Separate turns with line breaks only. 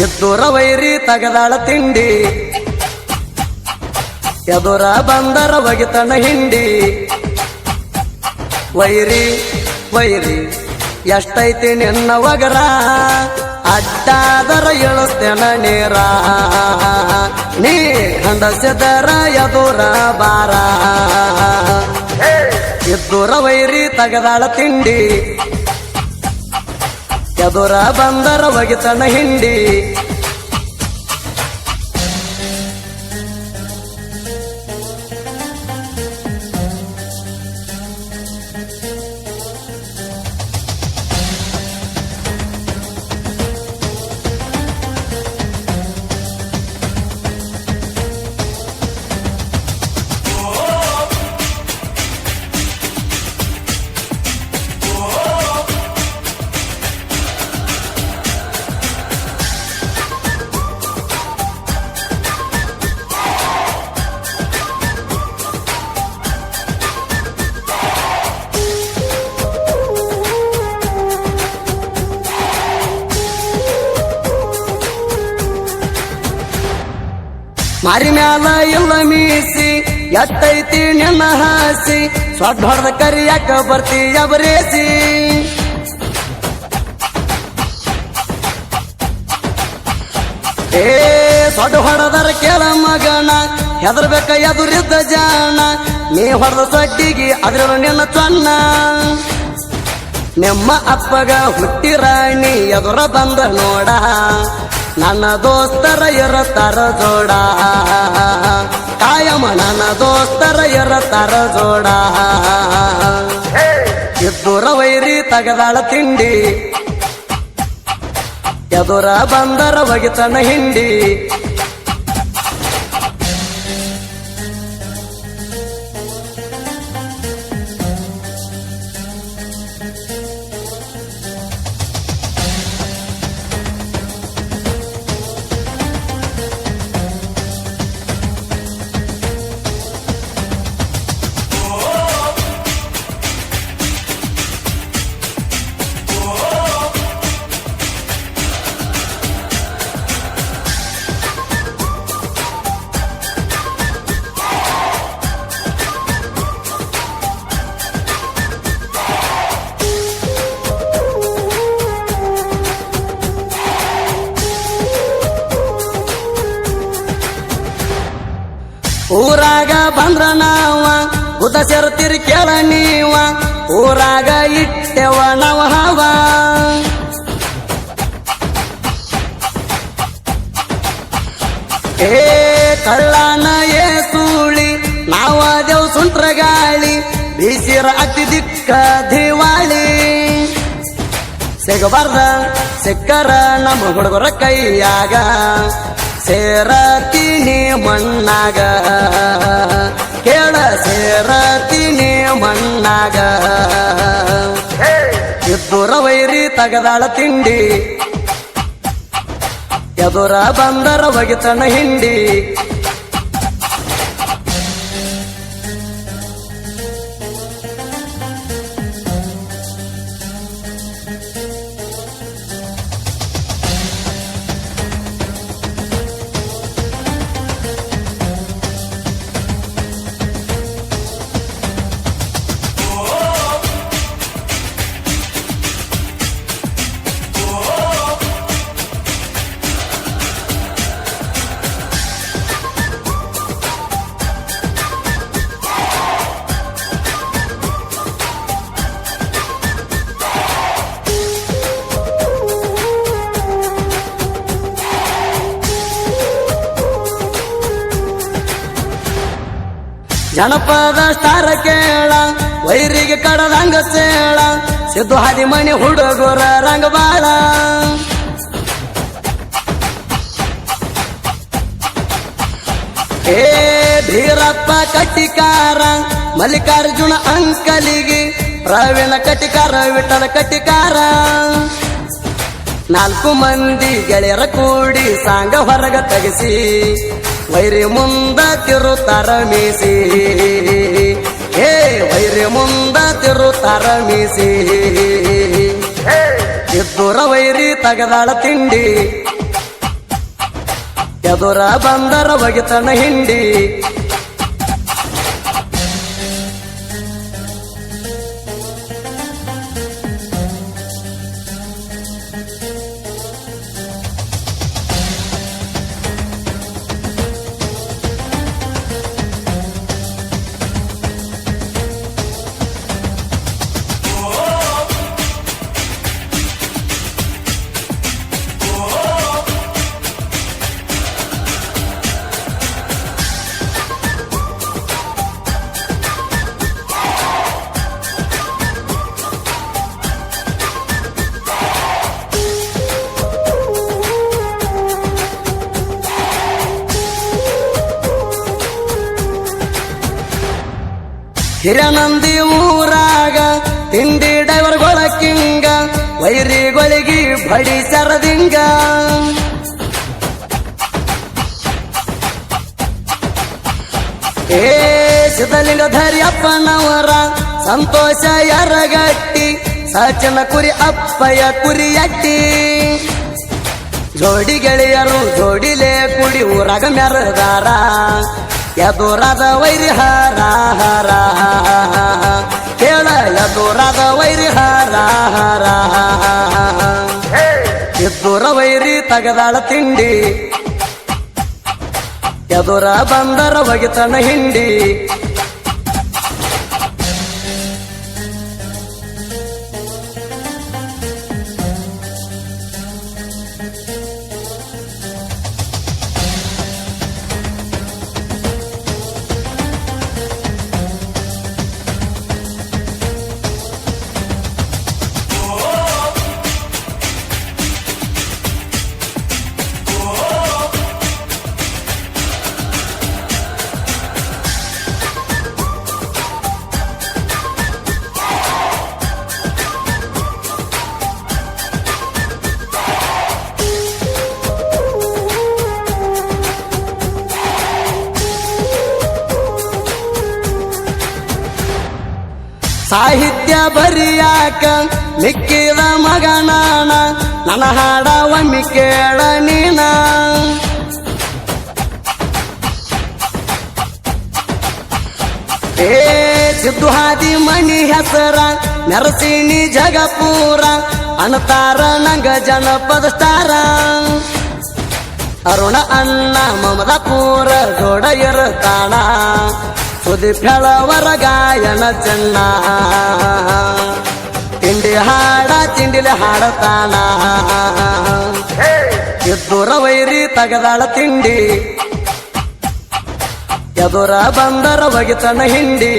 ಎದ್ದೂರ ವೈರಿ ತಗದಾಳ ತಿಂಡಿ ಎದುರ ಬಂದರ ಒಗಿತನ ಹಿಂಡಿ ವೈರಿ ವೈರಿ ಎಷ್ಟೈತಿ ನಿನ್ನ ಒಗರ ಅಡ್ಡಾದರ ಇಳಿಸ್ತೇನ ನೇರ ನೀ ಹಂಡಸಿದರ ಎದುರ ಬಾರ ಎದ್ದೂರ ವೈರಿ ತಗದಾಳ ತಿಂಡಿ ಎದುರ ಬಂದರ ಒಗಿತನ ಹಿಂಡಿ ಮಾರಿ ಮ್ಯಾಲ ಇಲ್ಲ ಮೀಸಿ ಎತ್ತೈತಿ ನಿನ್ನ ಹಾಸಿ ಸೊಡ್ಡ ಹೊಡೆದ ಕರಿಯಾಕ ಬರ್ತೀಯ ಬರೇಸಿ ಸೊಡ್ಡ ಹೊಡೆದರ ಕೇಳ ಮಗನ ಹೆದರ್ಬೇಕ ಎದುರಿದ್ದ ಜಾಣ ನೀ ಹೊಡೆದ ಸೊಡ್ಡಿಗೆ ಅದ್ರ ನಿನ್ನ ಚೊನ್ನ ನಿಮ್ಮ ಅಪ್ಪಗ ಹುಟ್ಟಿರಾಣಿ ಎದುರ ಬಂದ ನೋಡ ನನ್ನ ದೋಸ್ತರ ಇರತಾರ ಜೋಡ ಕಾಯಮ ನನ್ನ ದೋಸ್ತರ ಇರತಾರ ಜೋಡ ಎದ್ದೂರ ವೈರಿ ತಗದಾಳ ತಿಂಡಿ ಎದುರ ಬಂದರ ಒಗಿತನ ಹಿಂಡಿ ಊರಾಗ ಬಂದ್ರ ನಾವ ಉದ ಸೇರ್ತಿರಿ ಕೇಳ ನೀವ ಊರಾಗ ಇಟ್ಟೆವ ನಾವು ಹವ ಕಳ್ಳನ ಸೂಳಿ ನಾವ ದೇವ್ ಸುಂಟ್ರ ಗಾಳಿ ಬೀಸಿರ ಅತಿ ದಿಕ್ಕ ದಿವಾಳಿ ಸಿಗಬಾರ್ದ ಸಿಕ್ಕರ ನಮ್ಮ ಹುಡುಗರ ಕೈಯಾಗ ಸೇರತೀನಿ ಮಣ್ಣಾಗ ಕೇಳ ಸೇರತೀನಿ ಮಣ್ಣಾಗ ಎದ್ದೂರ ವೈರಿ ತಗದಾಳ ತಿಂಡಿ ಎದುರ ಬಂದರ ಒಗಿತನ ಹಿಂಡಿ ಜನಪದ ಸ್ಟಾರ ಕೇಳ ವೈರಿಗೆ ಕಡದಂಗ ಸೇಳ ಸಿದ್ದು ಹಾದಿ ಮಣಿ ಹುಡುಗರ ರಂಗ ಬಾಳ ಭೀರಪ್ಪ ಕಟ್ಟಿಕಾರ ಮಲ್ಲಿಕಾರ್ಜುನ ಅಂಕಲಿಗೆ ಪ್ರವೀಣ ಕಟ್ಟಿಕಾರ ವಿಠಲ ಕಟ್ಟಿಕಾರ 4 ಮಂದಿ ಗೆಳೆಯರ ಕೂಡಿ ಸಾಂಗ ಹೊರಗ ತೆಗಿಸಿ ವೈರಿ ಮುಂದ ತಿರುತ್ತಾರ ಮೀಸಿ ವೈರಿ ಮುಂದ ತಿರುತ್ತಾರ ಮೀಸಿ ಎದ್ದೂರ ವೈರಿ ತಗದಾಳ ತಿಂಡಿ ಎದುರ ಬಂದರ ಒಗಿತನ ಹಿಂಡಿ ಹಿರನಂದಿ ಊರಾಗ ತಿಂಡಿ ಡೈವರ್ಗಳ ಕಿಂಗ ವೈರಿಗಳಿಗೆ ಬಡಿ ಸರದಿಂಗ ಏ ಸಿದ್ಧಲಿಂಗ ಧರಿಯಪ್ಪನವರ ಸಂತೋಷ ಯರಗಟ್ಟಿ ಸಚನ ಕುರಿ ಅಪ್ಪಯ್ಯ ಕುರಿಯಟ್ಟಿ ಜೋಡಿ ಗೆಳೆಯರು ಜೋಡಿಲೆ ಕುಡಿ ಊರಾಗ ಮೆರದಾರ ಎದುರಾದ ವೈರಿ ಹಾರ ಹಾರ ಕೇಳ ಎದುರಾದ ವೈರಿ ಹಾರ ಹಾರ ಎದುರ ವೈರಿ ತಗದಾಳ ತಿಂಡಿ ಎದುರ ಬಂದರ ಒಗಿತನ ಹಿಂಡಿ ಸಾಹಿತ್ಯ ಬರಿಯಾಕ ಮಿಕ್ಕಿದ ಮಗನಾನ ನನ್ನ ಹಾಡ ಒಮ್ಮೆ ಕೇಳ ನೀನ ಏ ಸಿದ್ದು ಹಾದಿ ಮನಿ ಹೆಸರ ಮೆರಸಿನಿ ಜಗಪೂರ ಅನತಾರ ನಂಗ ಜನಪದ ಸ್ಟಾರ ಅರುಣ ಅಣ್ಣ ಮಮದಾಪುರ ಜೋಡ ಇರುತ್ತಾಣ ಸುದಿ ಫೆಳವರ ಗಾಯನ ಚೆನ್ನ ತಿಂಡಿ ಹಾಡ ತಿಂಡಿಲಿ ಹಾಡತಾನ ಎದುರ ವೈರಿ ತಗದಾಳ ತಿಂಡಿ ಎದುರ ಬಂದರ ಒಗಿತನ ಹಿಂಡಿ